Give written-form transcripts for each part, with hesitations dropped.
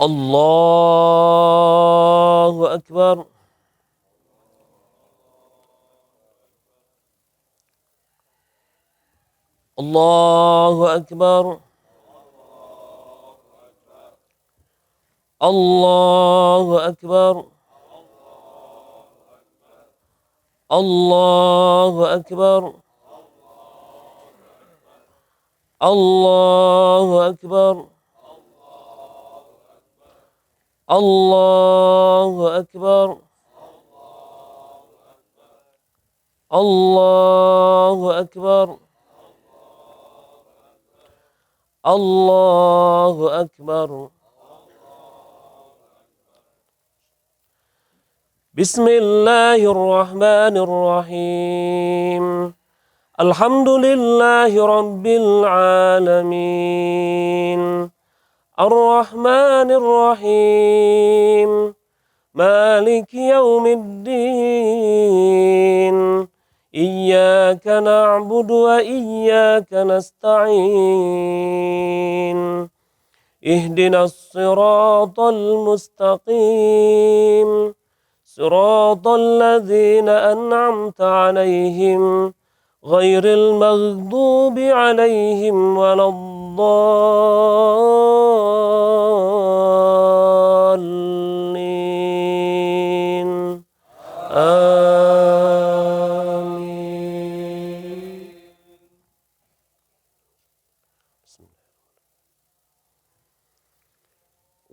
الله أكبر. الله أكبر. الله أكبر. الله أكبر. الله أكبر. الله أكبر. الله أكبر. الله أكبر. بسم الله الرحمن الرحيم. الحمد لله رب العالمين الرحمن الرحيم مالك يوم الدين إياك نعبد وإياك نستعين اهدنا الصراط المستقيم صراط الذين أنعمت عليهم غير المغضوب عليهم ولا الضالين آمين.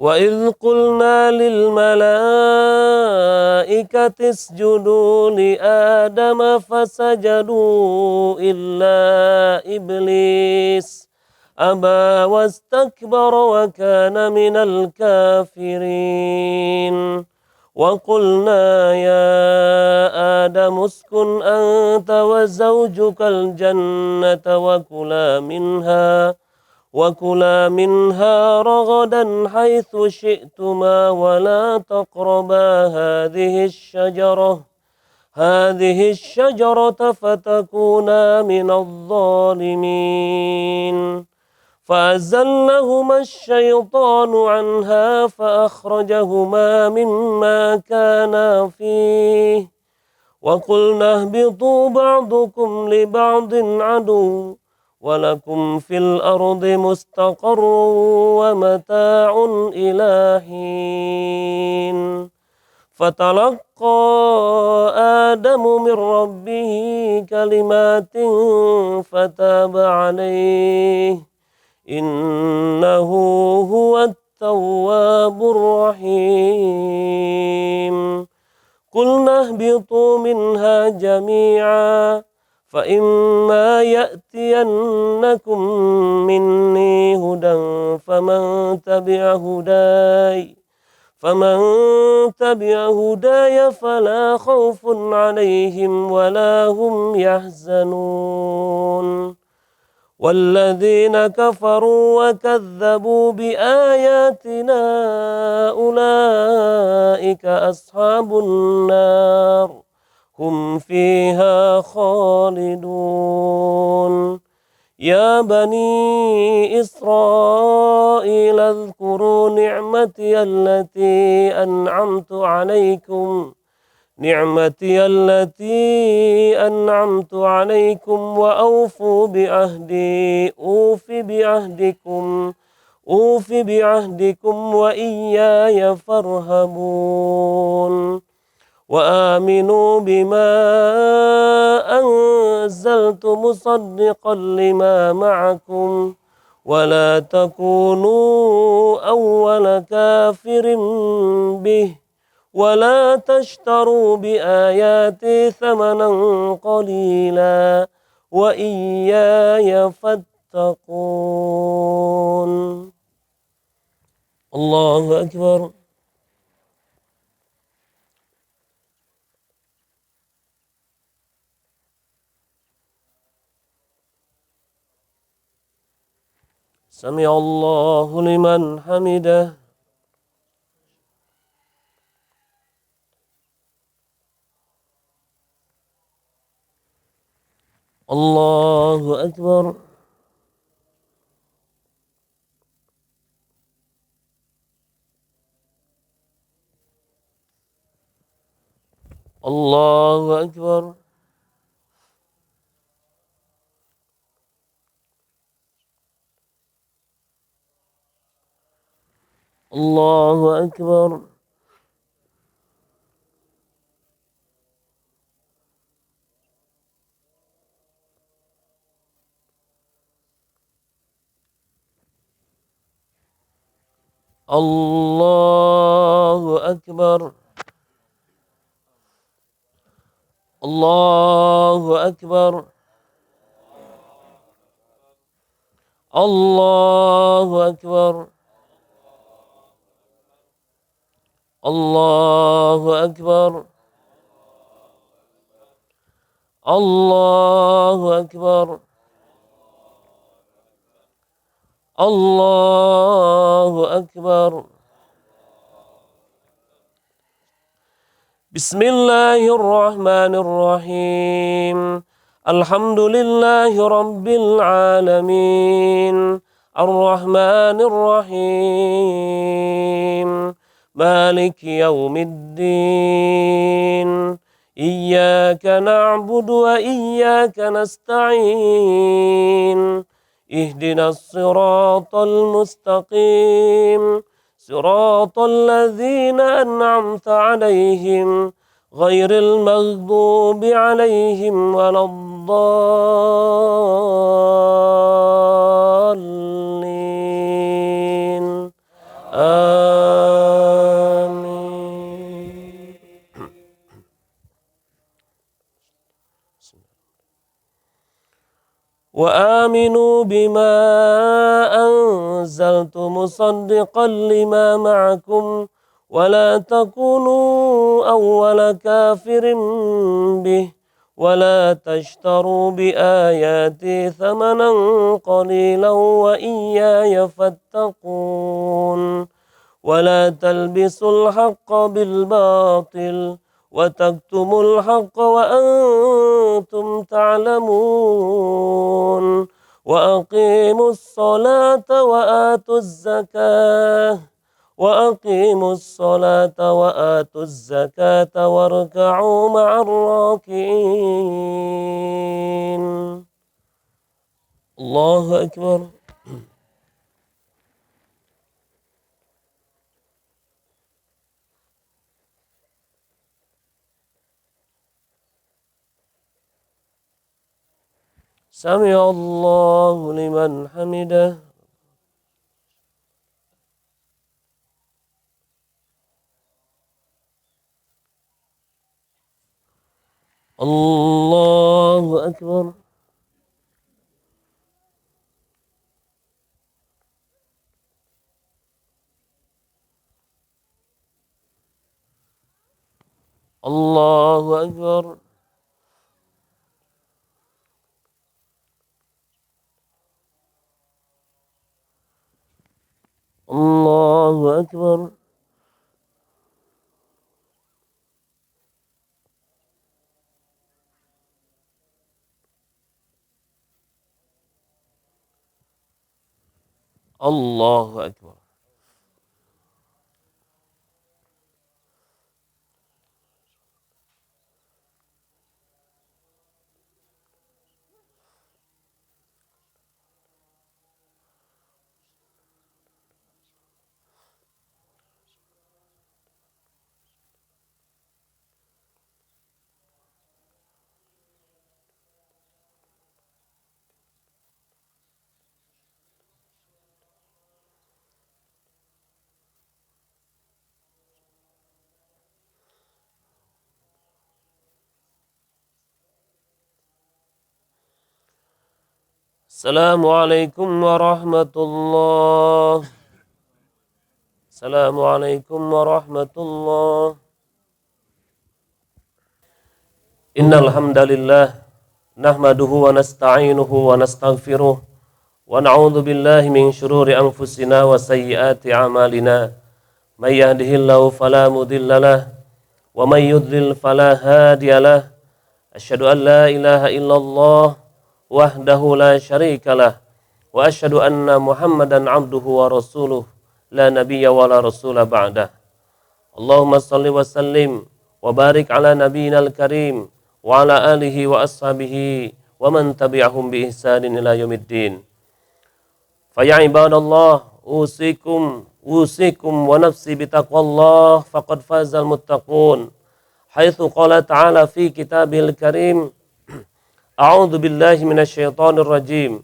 وإذ قلنا للملائكة اسجدوا لآدم فسجدوا إلا إبليس أبى واستكبر وكان من الكافرين. وقلنا يا آدم اسكن أنت وزوجك الجنة وكلا منها رغدا حيث شئتما ولا تقربا هذه الشجرة فتكونا من الظالمين. فأزلهما الشيطان عنها فأخرجهما مما كانا فيه وقلنا اهبطوا بعضكم لبعض عدو ولكم في الأرض مستقر ومتاع إلى حين. فتلقى آدم من ربه كلمات فتاب عليه إنه هو التواب الرحيم. قلنا اهبطوا منها جميعا فإما يأتينكم مني هدى فمن تبع هداي فلا خوف عليهم ولا هم يحزنون. والذين كفروا وكذبوا بآياتنا أولئك أصحاب النار هم فيها خالدون. يا بني إسرائيل اذكروا نعمتي التي أنعمت عليكم وأوفوا بعهدي أوف بعهدكم وإياي فارهبون. وآمنوا بما أنزلت مصدقا لما معكم ولا تكونوا أول كافر به ولا تشتروا بآياتي ثمنا قليلا وإياي فاتقون. الله أكبر. سمع الله لمن حمده. الله أكبر. الله أكبر. الله أكبر. الله أكبر. الله أكبر. الله أكبر. الله أكبر. الله أكبر. الله أكبر. بسم الله الرحمن الرحيم. الحمد لله رب العالمين، الرحمن الرحيم، مالك يوم الدين، إياك نعبد وإياك نستعين، اهدنا الصراط المستقيم، صراط الذين أنعمت عليهم غير المغضوب عليهم ولا الضالين. آمين. وآمنوا بما أنزلت مصدقا لما معكم ولا تكونوا أول كافر به ولا تشتروا بآياتي ثمنا قليلا وإياي فاتقون ولا تلبسوا الحق بالباطل وتكتموا الحق وأنتم تعلمون وأقيموا الصلاة وآتوا الزكاة واركعوا مع الراكعين. الله أكبر. سمع الله لمن حمده. الله أكبر. الله أكبر. الله أكبر. الله أكبر. السلام عليكم ورحمة الله. السلام عليكم ورحمة الله. إن الحمد لله نحمده ونستعينه ونستغفره ونعوذ بالله من شرور أنفسنا وسيئات أعمالنا. من يهده الله فلا مضل له ومن يضلل فلا هادي له. أشهد أن لا إله إلا الله وحده لا شريك له وأشهد أن محمدا عبده ورسوله لا نبي ولا رسول بعده. اللهم صل وسلم wa barik ala nabiyyinal karim wa ala alihi wa ashabihi wa man tabi'ahum bi ihsanin ila yaumiddin. Fa ya ibadallah, usikum wa nafsi bitaqwallah faqad fazal muttaqun. Haitsu qala ta'ala fi kitabihil karim, a'udzu billahi minasyaitonir rajim.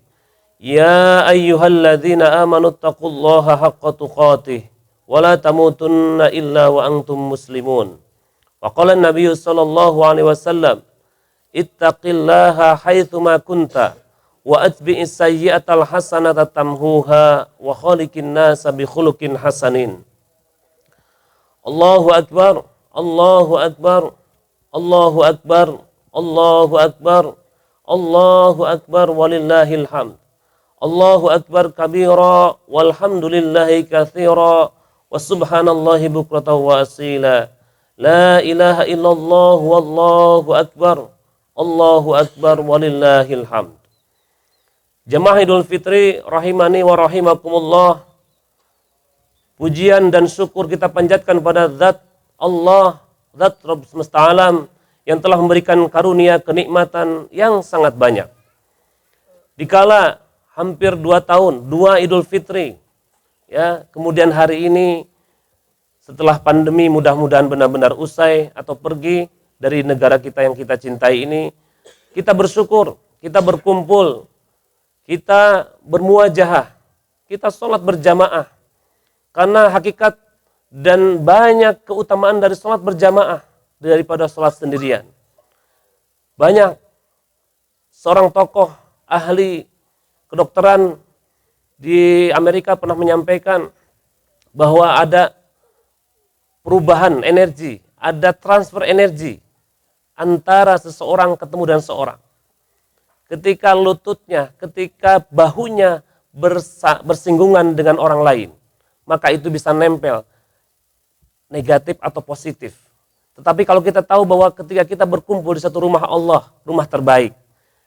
Ya ayyuhalladzina amanu taqullaha haqqa tuqatih wa la tamutunna illa wa antum muslimun. Wa qala an-nabiy sallallahu alaihi wasallam, ittaqillaha haitsu ma kunta wa atbi'is sayyi'atal hasanata tamhuha wa khaliqin nasa bi khuluqin hasanin. Allahu akbar, Allahu akbar, Allahu akbar, Allahu akbar, Allahu akbar walillahil hamd. Allahu akbar kabira walhamdulillahi katsira wa subhanallahi bukratan wa asila. La ilaha illallah wallahu akbar. Allahu akbar walillahil hamd. Jemaah Idul Fitri rahimani wa rahimakumullah. Pujian dan syukur kita panjatkan pada zat Allah, zat Rabb semesta alam yang telah memberikan karunia kenikmatan yang sangat banyak. Dikala hampir 2 tahun, 2 Idul Fitri, ya, kemudian hari ini setelah pandemi mudah-mudahan benar-benar usai atau pergi dari negara kita yang kita cintai ini, kita bersyukur, kita berkumpul, kita bermuajahah, kita sholat berjamaah. Karena hakikat dan banyak keutamaan dari sholat berjamaah daripada sholat sendirian. Banyak seorang tokoh ahli kedokteran di Amerika pernah menyampaikan bahwa ada perubahan energi, ada transfer energi antara seseorang ketemu dan seorang. Ketika lututnya, ketika bahunya bersinggungan dengan orang lain, maka itu bisa nempel, negatif atau positif. Tetapi kalau kita tahu bahwa ketika kita berkumpul di satu rumah Allah, rumah terbaik,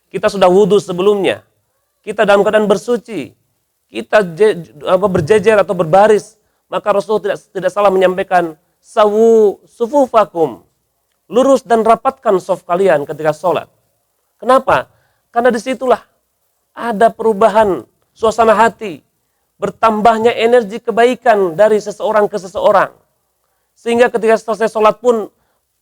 kita sudah wudhu sebelumnya, kita dalam keadaan bersuci, kita berjejer atau berbaris, maka Rasul tidak salah menyampaikan, sawu sufufakum, lurus dan rapatkan shaf kalian ketika sholat. Kenapa? Karena disitulah ada perubahan suasana hati, bertambahnya energi kebaikan dari seseorang ke seseorang. Sehingga ketika selesai sholat pun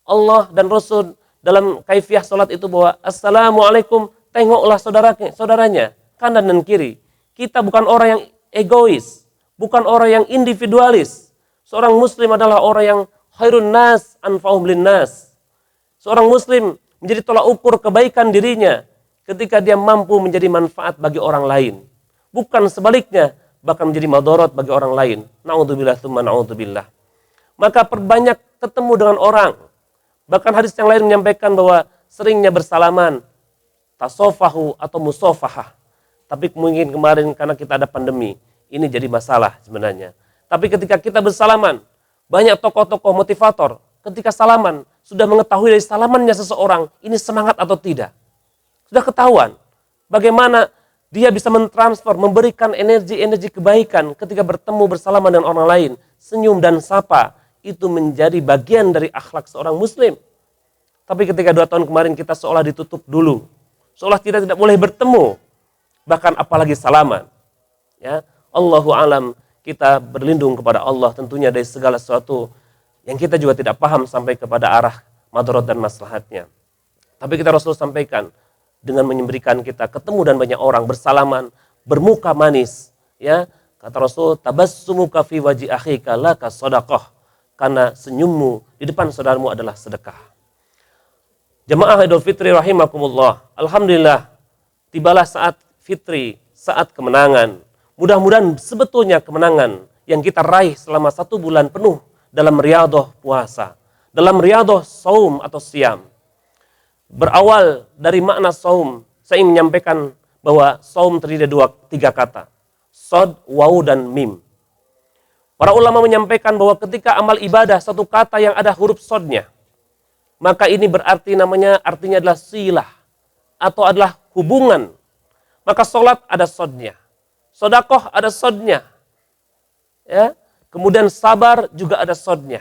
Allah dan Rasul dalam kaifiah sholat itu bahwa Assalamualaikum, tengoklah saudaranya, kanan dan kiri. Kita bukan orang yang egois, bukan orang yang individualis. Seorang muslim adalah orang yang khairun nas anfa'uhum linnas. Seorang muslim menjadi tolak ukur kebaikan dirinya ketika dia mampu menjadi manfaat bagi orang lain. Bukan sebaliknya, bahkan menjadi madorot bagi orang lain. Na'udzubillah tsumma na'udzubillah. Maka perbanyak ketemu dengan orang. Bahkan hadis yang lain menyampaikan bahwa seringnya bersalaman, tasofahu atau musofahah. Tapi mungkin kemarin karena kita ada pandemi, ini jadi masalah sebenarnya. Tapi ketika kita bersalaman, banyak tokoh-tokoh motivator ketika salaman sudah mengetahui dari salamannya seseorang ini semangat atau tidak. Sudah ketahuan bagaimana dia bisa mentransfer, memberikan energi-energi kebaikan ketika bertemu bersalaman dengan orang lain. Senyum dan sapa itu menjadi bagian dari akhlak seorang muslim. Tapi ketika 2 tahun kemarin kita seolah ditutup dulu, seolah tidak boleh bertemu, bahkan apalagi salaman. Ya, Allahu alam, kita berlindung kepada Allah tentunya dari segala sesuatu yang kita juga tidak paham sampai kepada arah madarat dan maslahatnya. Tapi kita Rasul sampaikan dengan memberikan kita ketemu dan banyak orang bersalaman, bermuka manis, ya. Kata Rasul, tabassumuka fi wajhi akhika laka shadaqah, karena senyummu di depan saudaramu adalah sedekah. Jemaah Idul Fitri rahimakumullah. Alhamdulillah, tibalah saat fitri, saat kemenangan. Mudah-mudahan sebetulnya kemenangan yang kita raih selama 1 bulan penuh dalam riyadhah puasa, dalam riyadhah saum atau siam. Berawal dari makna saum, saya ingin menyampaikan bahwa saum terdiri dari 3 kata. Sod, waw, dan mim. Para ulama menyampaikan bahwa ketika amal ibadah satu kata yang ada huruf sodnya, maka ini berarti artinya adalah silah atau adalah hubungan. Maka sholat ada sodnya, sodakoh ada sodnya, ya. Kemudian sabar juga ada sodnya.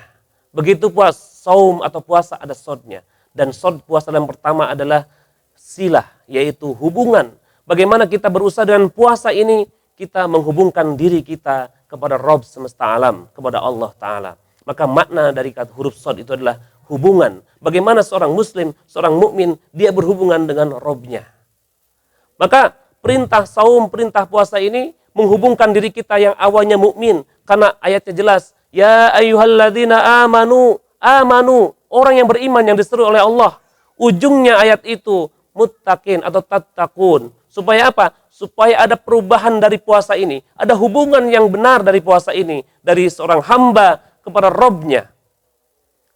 Begitu saum atau puasa ada sodnya. Dan sod puasa yang pertama adalah silah, yaitu hubungan. Bagaimana kita berusaha dengan puasa ini, kita menghubungkan diri kita kepada Rabb semesta alam, kepada Allah Ta'ala. Maka makna dari kata huruf sod itu adalah hubungan. Bagaimana seorang muslim, seorang mukmin, dia berhubungan dengan Rabb-nya. Maka perintah saum, perintah puasa ini menghubungkan diri kita yang awalnya mukmin, karena ayatnya jelas, ya ayyuhalladzina amanu, orang yang beriman yang diseru oleh Allah. Ujungnya ayat itu muttaqin atau tattaqun. Supaya apa? Supaya ada perubahan dari puasa ini, ada hubungan yang benar dari puasa ini, dari seorang hamba kepada Rabb-nya.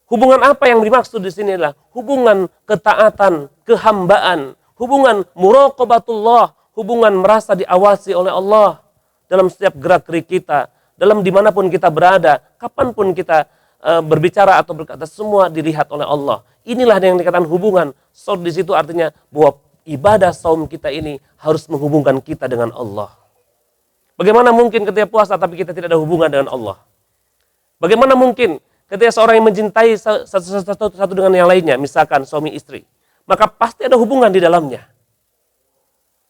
Hubungan apa yang dimaksud di sini adalah hubungan ketaatan, kehambaan, hubungan muraqabatullah, hubungan merasa diawasi oleh Allah dalam setiap gerak-gerik kita, dalam dimanapun kita berada, kapanpun kita berbicara atau berkata, semua dilihat oleh Allah. Inilah yang dikatakan hubungan. So di situ artinya bahwa ibadah saum kita ini harus menghubungkan kita dengan Allah. Bagaimana mungkin ketika puasa tapi kita tidak ada hubungan dengan Allah? Bagaimana mungkin ketika seorang yang mencintai satu dengan yang lainnya, misalkan suami istri, maka pasti ada hubungan di dalamnya.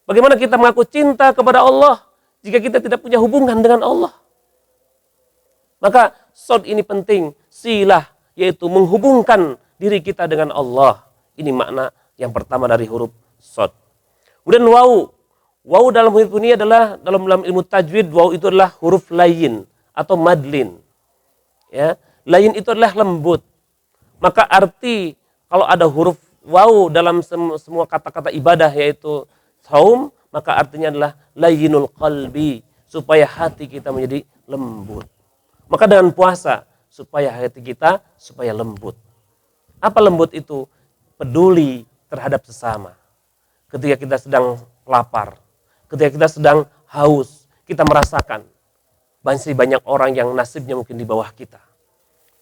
Bagaimana kita mengaku cinta kepada Allah jika kita tidak punya hubungan dengan Allah? Maka sod ini penting, silah, yaitu menghubungkan diri kita dengan Allah. Ini makna yang pertama dari huruf sod. Kemudian waw. Waw dalam huruf ini adalah, dalam ilmu tajwid, waw itu adalah huruf layin atau madlin. Ya, layin itu adalah lembut. Maka arti kalau ada huruf waw dalam semua kata-kata ibadah yaitu saum, maka artinya adalah layinul qalbi, supaya hati kita menjadi lembut. Maka dengan puasa, supaya hati kita supaya lembut. Apa lembut itu? Peduli terhadap sesama. Ketika kita sedang lapar, ketika kita sedang haus, kita merasakan masih banyak orang yang nasibnya mungkin di bawah kita.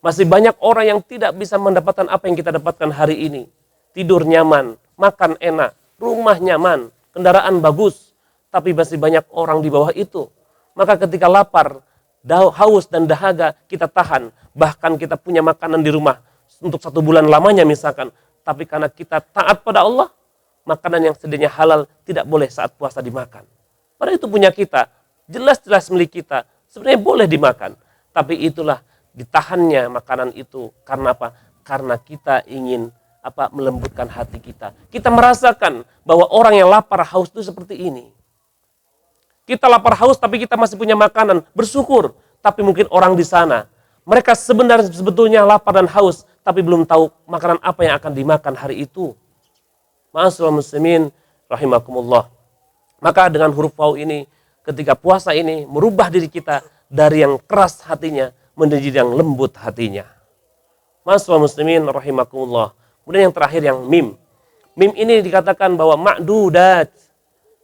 Masih banyak orang yang tidak bisa mendapatkan apa yang kita dapatkan hari ini. Tidur nyaman, makan enak, rumah nyaman, kendaraan bagus, tapi masih banyak orang di bawah itu. Maka ketika lapar, haus dan dahaga kita tahan, bahkan kita punya makanan di rumah untuk 1 bulan lamanya misalkan, tapi karena kita taat pada Allah, makanan yang sedianya halal tidak boleh saat puasa dimakan. Padahal itu punya kita, jelas-jelas milik kita, sebenarnya boleh dimakan, tapi itulah ditahannya makanan itu. Karena apa? Karena kita ingin melembutkan hati kita. Kita merasakan bahwa orang yang lapar haus itu seperti ini. Kita lapar haus tapi kita masih punya makanan, bersyukur. Tapi mungkin orang di sana, mereka sebetulnya lapar dan haus, tapi belum tahu makanan apa yang akan dimakan hari itu. Ma'asyiral muslimin rahimakumullah. Maka dengan huruf waw ini, ketika puasa ini merubah diri kita dari yang keras hatinya menjadi yang lembut hatinya. Ma'asyiral muslimin rahimakumullah. Kemudian yang terakhir yang mim. Mim ini dikatakan bahwa ma'dudat.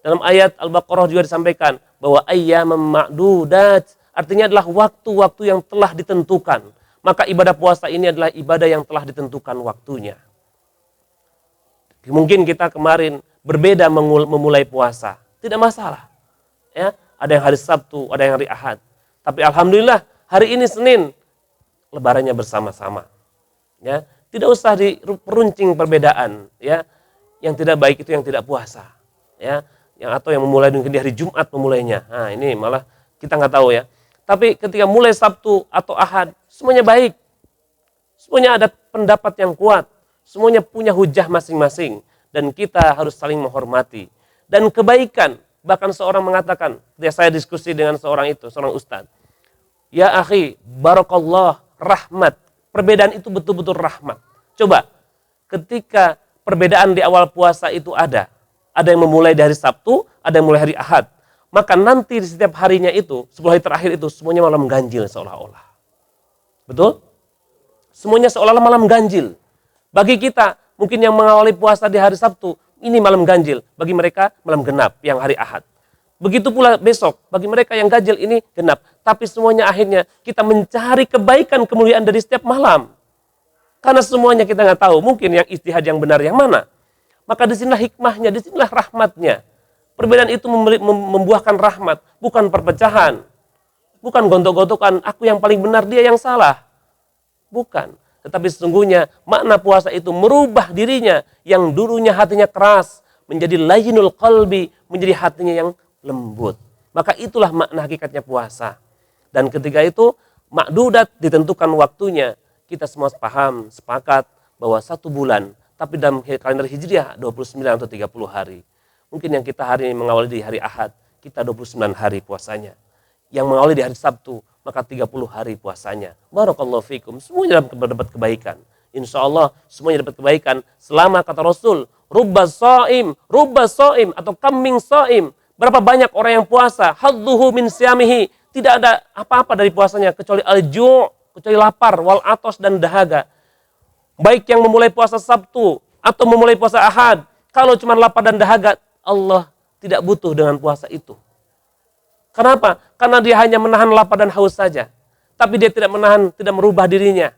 Dalam ayat Al-Baqarah juga disampaikan bahwa ayyamam ma'dudat, artinya adalah waktu-waktu yang telah ditentukan. Maka ibadah puasa ini adalah ibadah yang telah ditentukan waktunya. Mungkin kita kemarin berbeda memulai puasa, tidak masalah. Ya, ada yang hari Sabtu, ada yang hari Ahad. Tapi alhamdulillah hari ini Senin, lebarannya bersama-sama. Ya, tidak usah diperuncing perbedaan. Ya, yang tidak baik itu yang tidak puasa. Ya, atau yang memulai mungkin di hari Jumat memulainya. Nah, ini malah kita nggak tahu ya. Tapi ketika mulai Sabtu atau Ahad, semuanya baik. Semuanya ada pendapat yang kuat. Semuanya punya hujah masing-masing. Dan kita harus saling menghormati. Dan kebaikan, bahkan seorang mengatakan, ketika saya diskusi dengan seorang ustadz. Ya akhi, barakallah, rahmat. Perbedaan itu betul-betul rahmat. Coba, ketika perbedaan di awal puasa itu ada yang memulai dari Sabtu, ada yang mulai hari Ahad. Maka nanti di setiap harinya itu, 10 hari terakhir itu, semuanya malam ganjil seolah-olah. Betul? Semuanya seolah-olah malam ganjil. Bagi kita, mungkin yang mengawali puasa di hari Sabtu, ini malam ganjil. Bagi mereka, malam genap yang hari Ahad. Begitu pula besok, bagi mereka yang ganjil ini genap. Tapi semuanya akhirnya kita mencari kebaikan, kemuliaan dari setiap malam. Karena semuanya kita nggak tahu, mungkin yang ijtihad yang benar yang mana. Maka disinilah hikmahnya, disinilah rahmatnya. Perbedaan itu membuahkan rahmat, bukan perpecahan. Bukan gontok-gontokan, aku yang paling benar, dia yang salah. Bukan. Tetapi sesungguhnya makna puasa itu merubah dirinya yang dulunya hatinya keras menjadi layyinul qalbi, menjadi hatinya yang lembut. Maka itulah makna hakikatnya puasa. Dan ketika itu makdudat ditentukan waktunya. Kita semua paham, sepakat bahwa 1 bulan. Tapi dalam kalender Hijriah 29 atau 30 hari. Mungkin yang kita hari ini mengawali di hari Ahad, kita 29 hari puasanya. Yang mengawali di hari Sabtu, maka 30 hari puasanya. Barakallahu fikum. Semuanya dapat kebaikan. Insya Allah semuanya dapat kebaikan. Selama kata Rasul, rubba so'im atau kambing so'im. Berapa banyak orang yang puasa, hadduhu min siyamihi. Tidak ada apa-apa dari puasanya kecuali al-ju', kecuali lapar, wal atos dan dahaga. Baik yang memulai puasa Sabtu atau memulai puasa Ahad, kalau cuma lapar dan dahaga, Allah tidak butuh dengan puasa itu. Kenapa? Karena dia hanya menahan lapar dan haus saja. Tapi dia tidak menahan, tidak merubah dirinya.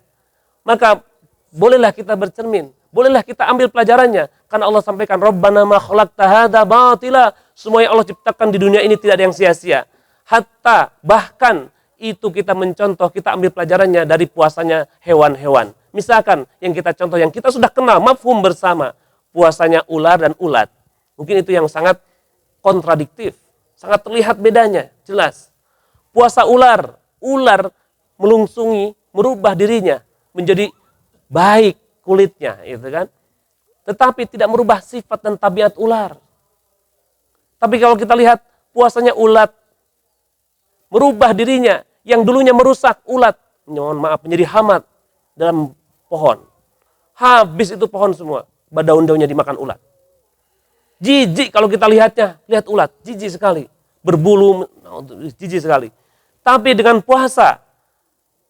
Maka bolehlah kita bercermin, bolehlah kita ambil pelajarannya. Karena Allah sampaikan, Rabbana ma khalaqta hadza batila. Semua yang Allah ciptakan di dunia ini tidak ada yang sia-sia. Hatta bahkan itu kita mencontoh, kita ambil pelajarannya dari puasanya hewan-hewan. Misalkan yang kita contoh, yang kita sudah kenal, mafhum bersama, puasanya ular dan ulat. Mungkin itu yang sangat kontradiktif, sangat terlihat bedanya, jelas. Puasa ular, ular melungsungi, merubah dirinya menjadi baik kulitnya, gitu kan. Tetapi tidak merubah sifat dan tabiat ular. Tapi kalau kita lihat puasanya ulat, merubah dirinya yang dulunya merusak ulat, mohon maaf, menjadi hamat dalam pohon. Habis itu pohon semua, daun-daunnya dimakan ulat. Jijik kalau kita lihatnya, lihat ulat, jijik sekali. Berbulu, jijik sekali. Tapi dengan puasa,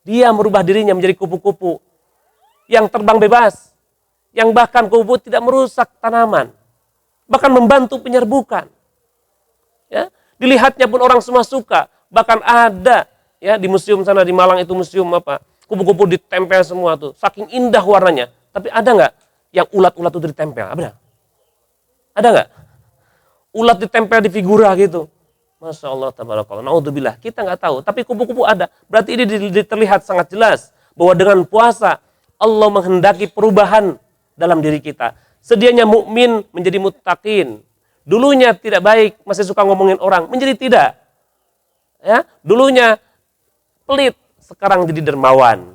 dia merubah dirinya menjadi kupu-kupu yang terbang bebas, yang bahkan kupu tidak merusak tanaman, bahkan membantu penyerbukan. Ya, dilihatnya pun orang semua suka. Bahkan ada ya di museum sana di Malang itu museum apa? Kupu-kupu ditempel semua tuh. Saking indah warnanya. Tapi ada nggak yang ulat-ulat itu ditempel? Ada? Ada nggak? Ulat ditempel di figura gitu. Masya Allah, tabarakallah. Naudzubillah. Kita nggak tahu. Tapi kupu-kupu ada. Berarti ini terlihat sangat jelas bahwa dengan puasa Allah menghendaki perubahan dalam diri kita. Sedianya mukmin menjadi muttaqin. Dulunya tidak baik, masih suka ngomongin orang, menjadi tidak. Ya, dulunya pelit, sekarang jadi dermawan.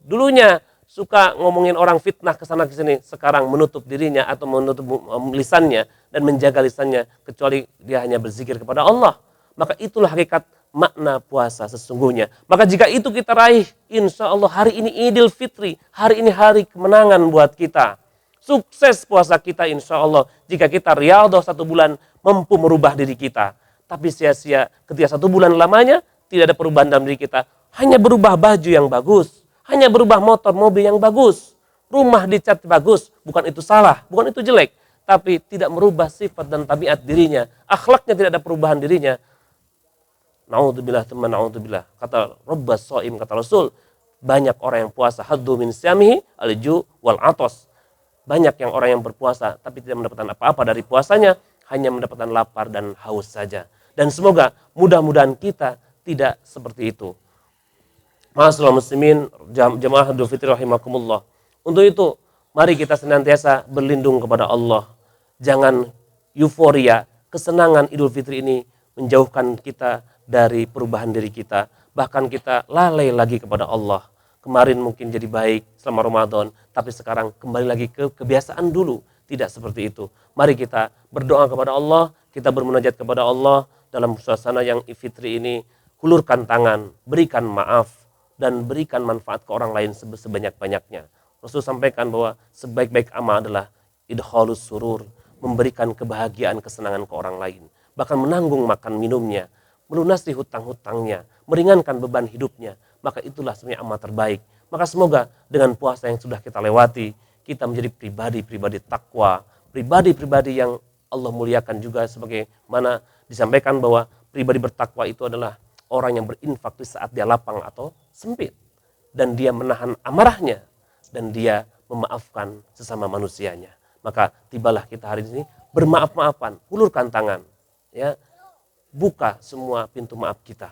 Dulunya suka ngomongin orang, fitnah kesana kesini, sekarang menutup dirinya atau menutup lisannya dan menjaga lisannya kecuali dia hanya berzikir kepada Allah. Maka itulah hakikat makna puasa sesungguhnya. Maka jika itu kita raih, insya Allah hari ini Idul Fitri, hari ini hari kemenangan buat kita. Sukses puasa kita insya Allah jika kita riyadhah 1 bulan mampu merubah diri kita. Tapi sia-sia ketika 1 bulan lamanya tidak ada perubahan dalam diri kita. Hanya berubah baju yang bagus. Hanya berubah motor, mobil yang bagus. Rumah dicat bagus. Bukan itu salah, bukan itu jelek. Tapi tidak merubah sifat dan tabiat dirinya. Akhlaknya tidak ada perubahan dirinya. Na'udzubillah teman, na'udzubillah. Kata Rabbas So'im, kata Rasul. Banyak orang yang puasa. Haddu min siyamihi al-ju' wal atos. Banyak yang orang yang berpuasa tapi tidak mendapatkan apa-apa dari puasanya. Hanya mendapatkan lapar dan haus saja. Dan semoga mudah-mudahan kita tidak seperti itu. Ma'asyiral muslimin, jamaah Idul Fitri rahimakumullah. Untuk itu, mari kita senantiasa berlindung kepada Allah. Jangan euforia, kesenangan Idul Fitri ini menjauhkan kita dari perubahan diri kita. Bahkan kita lalai lagi kepada Allah. Kemarin mungkin jadi baik selama Ramadan, tapi sekarang kembali lagi ke kebiasaan dulu. Tidak seperti itu. Mari kita berdoa kepada Allah, kita bermunajat kepada Allah dalam suasana yang fitri ini. Hulurkan tangan, berikan maaf, dan berikan manfaat ke orang lain sebanyak-banyaknya. Rasul sampaikan bahwa sebaik-baik amal adalah idkhalus surur, memberikan kebahagiaan, kesenangan ke orang lain. Bahkan menanggung makan minumnya, melunasi hutang-hutangnya, meringankan beban hidupnya. Maka itulah sebenarnya amal terbaik. Maka semoga dengan puasa yang sudah kita lewati, kita menjadi pribadi-pribadi takwa, pribadi-pribadi yang Allah muliakan juga, sebagaimana disampaikan bahwa pribadi bertakwa itu adalah orang yang berinfak di saat dia lapang atau sempit. Dan dia menahan amarahnya. Dan dia memaafkan sesama manusianya. Maka tibalah kita hari ini bermaaf-maafan, hulurkan tangan. Ya, buka semua pintu maaf kita.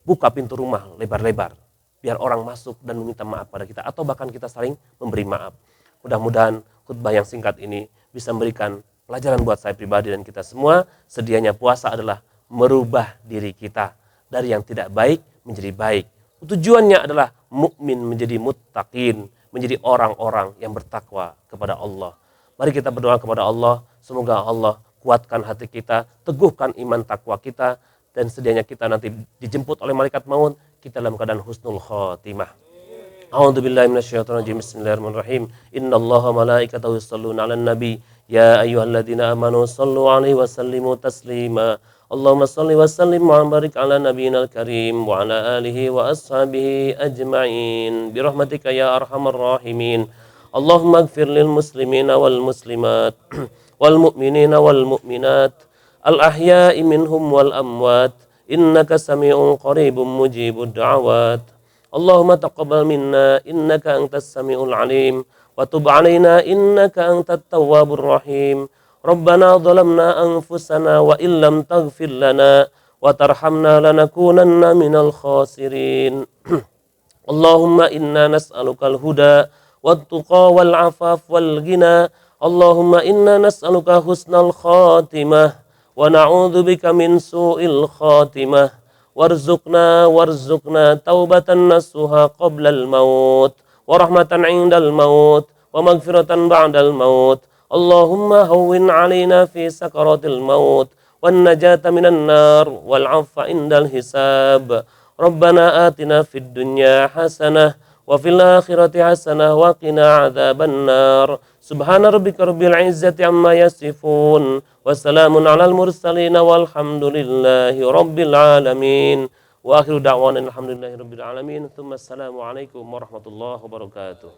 Buka pintu rumah lebar-lebar. biar orang masuk dan meminta maaf pada kita, atau bahkan kita saling memberi maaf. Mudah-mudahan khutbah yang singkat ini bisa memberikan pelajaran buat saya pribadi dan kita semua. Sedianya puasa adalah merubah diri kita dari yang tidak baik menjadi baik. Tujuannya adalah mukmin menjadi muttaqin, menjadi orang-orang yang bertakwa kepada Allah. Mari kita berdoa kepada Allah, semoga Allah kuatkan hati kita, teguhkan iman takwa kita, dan sedianya kita nanti dijemput oleh malaikat maut, kita dalam keadaan husnul khotimah. A'udzu billahi minasyaitonir rajim. Bismillahirrahmanirrahim. Innallaha malaikatahu yusholluna 'alan nabi ya ayyuhalladzina amanu shallu 'alaihi wa sallimu taslima. Allahumma shalli wa sallim wa barik 'ala nabiyyinal karim wa 'ala alihi wa ashabihi ajma'in bi rahmatika ya arhamar rahimin. Allahumma ighfir lil muslimina wal muslimat wal mu'minina wal mu'minat al ahya'i minhum wal amwat innaka sami'un qaribun mujibud da'awat. Allahumma taqabbal minna innaka antas sami'ul alim wa tub 'alaina innaka antat tawwabur rahim. Rabbana dhalamna anfusana wa illam taghfir lana wa tarhamna lanakunanna minal khasirin. Allahumma inna nas'alukal huda wat tuqa wal afaf wal ghina. Allahumma inna nas'aluka husnal khatimah wa na'udzubika min su'il khatimah. Warzuqna taubatan nasuha qablal maut wa rahmatan 'indal maut wa maghfiratan ba'dal maut. Allahumma hawwin 'alaina fi sakaratil maut wan najata minan nar wal 'afwa 'indal hisab. Rabbana atina fid dunya hasanah wa fil akhirati hasanah wa qina 'adzaban nar. Subhana rabbika rabbil 'izzati 'amma yasifun wa salamun 'alal mursalin walhamdulillahi rabbil alamin. Wa akhiru da'wana alhamdulillahi rabbil alamin. Tsumma assalamu alaikum warahmatullahi wabarakatuh.